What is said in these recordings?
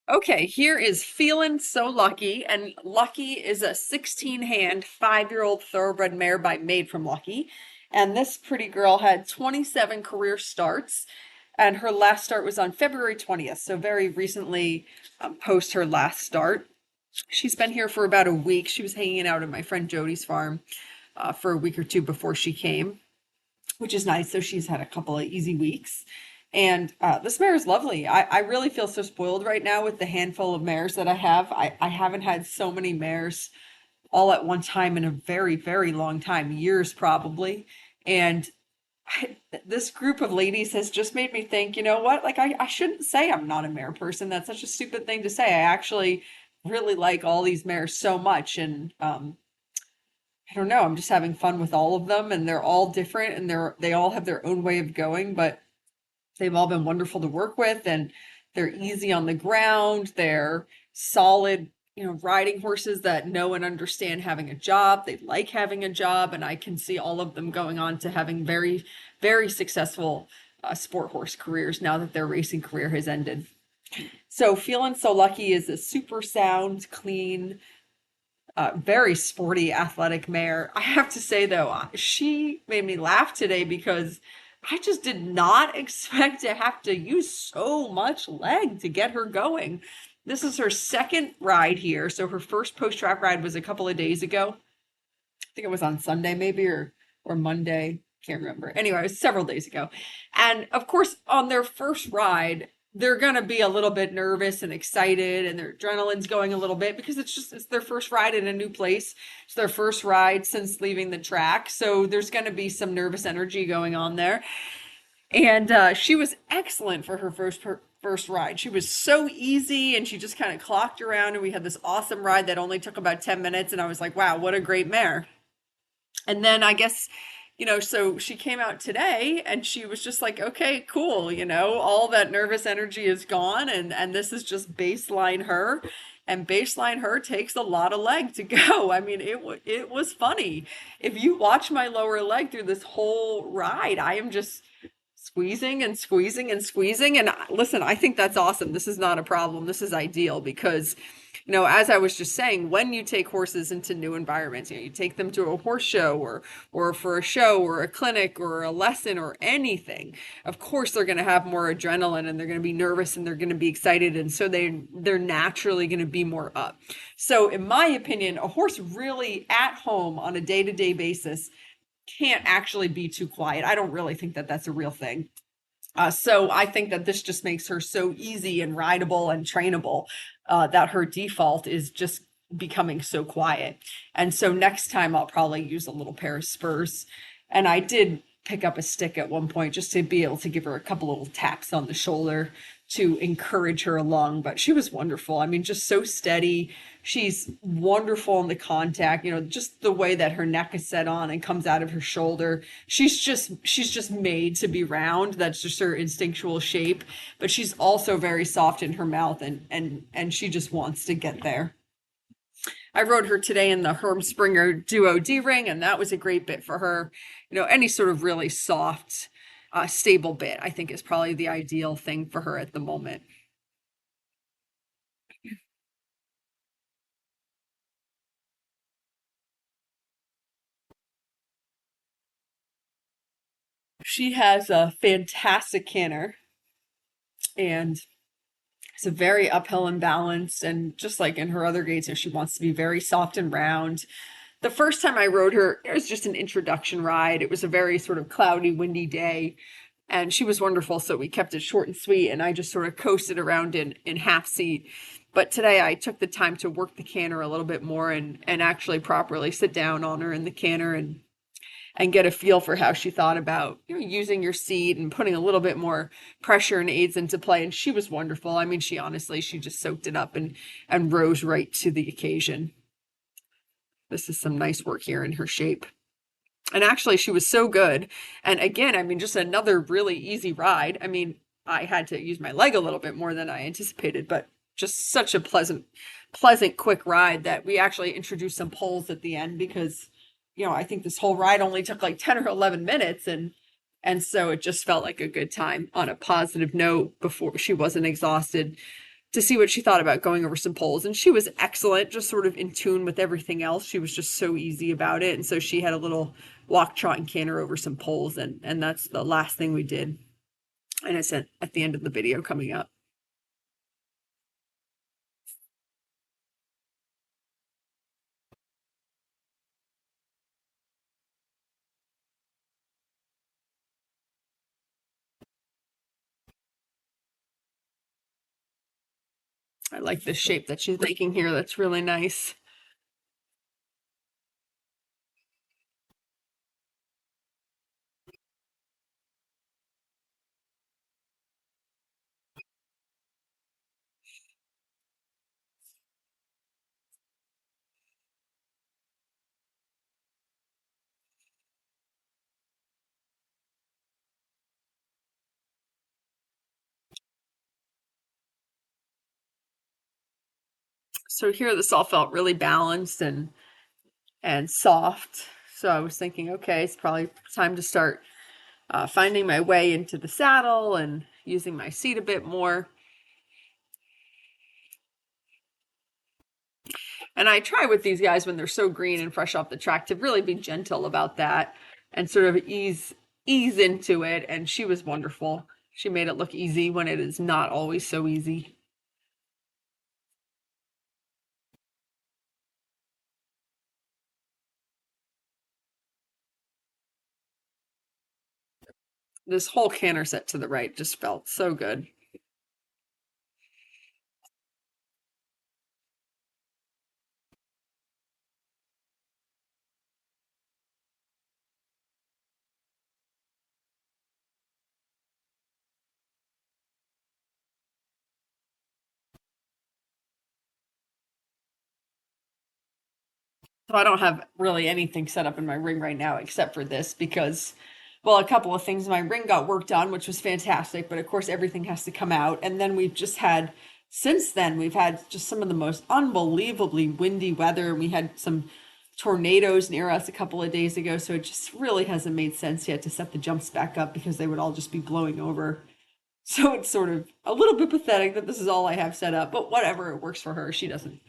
Okay, here is Feelin So Lucky, and Lucky is a 16-hand, 5-year-old thoroughbred mare by Made from Lucky. And this pretty girl had 27 career starts, and her last start was on February 20th, so very recently post her last start. She's been here for about a week. She was hanging out at my friend Jody's farm for a week or two before she came, which is nice. So she's had a couple of easy weeks. And this mare is lovely. I really feel so spoiled right now with the handful of mares that I have. I haven't had so many mares all at one time in a very, very long time, years probably. And this group of ladies has just made me think, you know what? Like, I shouldn't say I'm not a mare person. That's such a stupid thing to say. I actually really like all these mares so much. And I don't know. I'm just having fun with all of them, and they're all different, and they all have their own way of going, but they've all been wonderful to work with, and they're easy on the ground. They're solid, riding horses that know and understand having a job. They like having a job, and I can see all of them going on to having very, very successful sport horse careers now that their racing career has ended. So, Feeling So Lucky is a super sound, clean, very sporty, athletic mare. I have to say, though, she made me laugh today because I just did not expect to have to use so much leg to get her going. This is her second ride here. So her first post-track ride was a couple of days ago. I think it was on Sunday maybe or Monday. Can't remember. Anyway, it was several days ago. And of course, on their first ride, they're going to be a little bit nervous and excited, and their adrenaline's going a little bit because it's their first ride in a new place. It's their first ride since leaving the track. So there's going to be some nervous energy going on there. And she was excellent for her first ride. She was so easy, and she just kind of clocked around, and we had this awesome ride that only took about 10 minutes, and I was like, wow, what a great mare. And then I guess, so she came out today and she was just like, okay, cool, all that nervous energy is gone, and this is just baseline her. And baseline her takes a lot of leg to go. I mean, it was funny. If you watch my lower leg through this whole ride, I am just squeezing and squeezing and squeezing. And listen, I think that's awesome. This is not a problem. This is ideal because, as I was just saying, when you take horses into new environments, you take them to a horse show or for a show or a clinic or a lesson or anything, of course they're going to have more adrenaline, and they're going to be nervous, and they're going to be excited, and so they're naturally going to be more up. So in my opinion, a horse really at home on a day-to-day basis can't actually be too quiet. I don't really think that that's a real thing. So I think that this just makes her so easy and rideable and trainable, that her default is just becoming so quiet. And so next time I'll probably use a little pair of spurs. And I did pick up a stick at one point just to be able to give her a couple little taps on the shoulder to encourage her along. But she was wonderful. I mean, just so steady. She's wonderful in the contact, just the way that her neck is set on and comes out of her shoulder. She's just made to be round. That's just her instinctual shape. But she's also very soft in her mouth, and she just wants to get there. I rode her today in the Herm Springer Duo D ring, and that was a great bit for her. Any sort of really soft, stable bit, I think, is probably the ideal thing for her at the moment. She has a fantastic canter, and it's a very uphill and balanced, and just like in her other gaits, she wants to be very soft and round. The first time I rode her, it was just an introduction ride. It was a very sort of cloudy, windy day, and she was wonderful. So we kept it short and sweet, and I just sort of coasted around in half seat. But today I took the time to work the canter a little bit more, and actually properly sit down on her in the canter and get a feel for how she thought about, using your seat and putting a little bit more pressure and aids into play. And she was wonderful. I mean, she just soaked it up and rose right to the occasion. This is some nice work here in her shape. And actually, she was so good. And again, I mean, just another really easy ride. I mean, I had to use my leg a little bit more than I anticipated, but just such a pleasant, quick ride that we actually introduced some poles at the end because, I think this whole ride only took like 10 or 11 minutes. And so it just felt like a good time on a positive note before she wasn't exhausted. to see what she thought about going over some poles. And she was excellent, just sort of in tune with everything else. She was just so easy about it. And so she had a little walk, trot, and canter over some poles. And that's the last thing we did. And it's at the end of the video coming up. I like the shape that she's making here. That's really nice. So here this all felt really balanced and soft. So I was thinking, okay, it's probably time to start finding my way into the saddle and using my seat a bit more. And I try with these guys when they're so green and fresh off the track to really be gentle about that and sort of ease into it. And she was wonderful. She made it look easy when it is not always so easy. This whole canter set to the right just felt so good. So I don't have really anything set up in my ring right now except for this because, well, a couple of things. My ring got worked on, which was fantastic, but of course everything has to come out. And then we've just had, since then, we've had just some of the most unbelievably windy weather. We had some tornadoes near us a couple of days ago, so it just really hasn't made sense yet to set the jumps back up because they would all just be blowing over. So it's sort of a little bit pathetic that this is all I have set up, but whatever, it works for her. She doesn't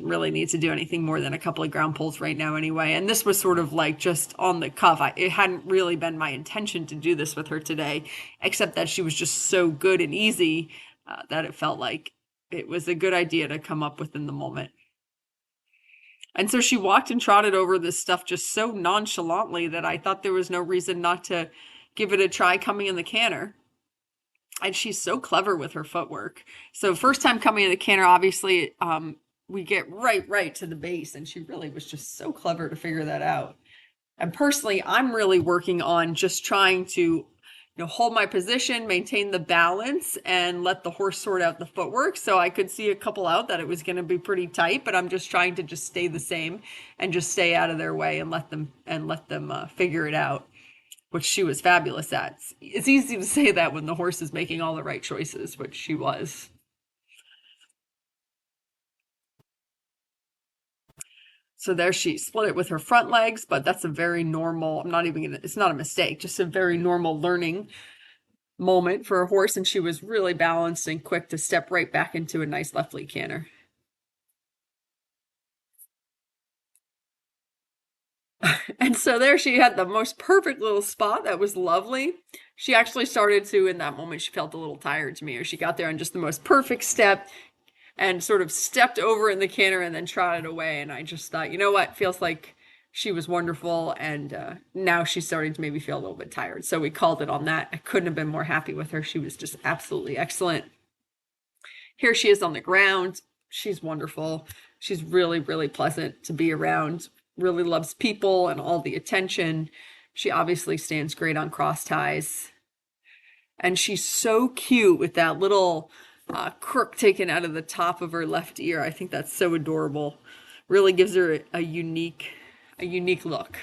really need to do anything more than a couple of ground pulls right now anyway. And this was sort of like just on the cuff. It hadn't really been my intention to do this with her today, except that she was just so good and easy that it felt like it was a good idea to come up with in the moment. And so she walked and trotted over this stuff just so nonchalantly that I thought there was no reason not to give it a try coming in the canter. And she's so clever with her footwork. So first time coming in the canter, obviously, we get right to the base, and she really was just so clever to figure that out. And personally, I'm really working on just trying to, hold my position, maintain the balance, and let the horse sort out the footwork. So I could see a couple out that it was going to be pretty tight, but I'm just trying to just stay the same and just stay out of their way and let them figure it out, which she was fabulous at. It's easy to say that when the horse is making all the right choices, which she was. So there she split it with her front legs, but that's a very normal, I'm not even gonna, it's not a mistake, just a very normal learning moment for a horse. And she was really balanced and quick to step right back into a nice left lead canter. And so there she had the most perfect little spot. That was lovely. She actually started to, in that moment, she felt a little tired to me, or she got there on just the most perfect step and sort of stepped over in the canter and then trotted away. And I just thought, you know what, feels like she was wonderful. And now she's starting to maybe feel a little bit tired. So we called it on that. I couldn't have been more happy with her. She was just absolutely excellent. Here she is on the ground. She's wonderful. She's really, really pleasant to be around. Really loves people and all the attention. She obviously stands great on cross ties. And she's so cute with that little crook taken out of the top of her left ear. I think that's so adorable. Really gives her a unique look.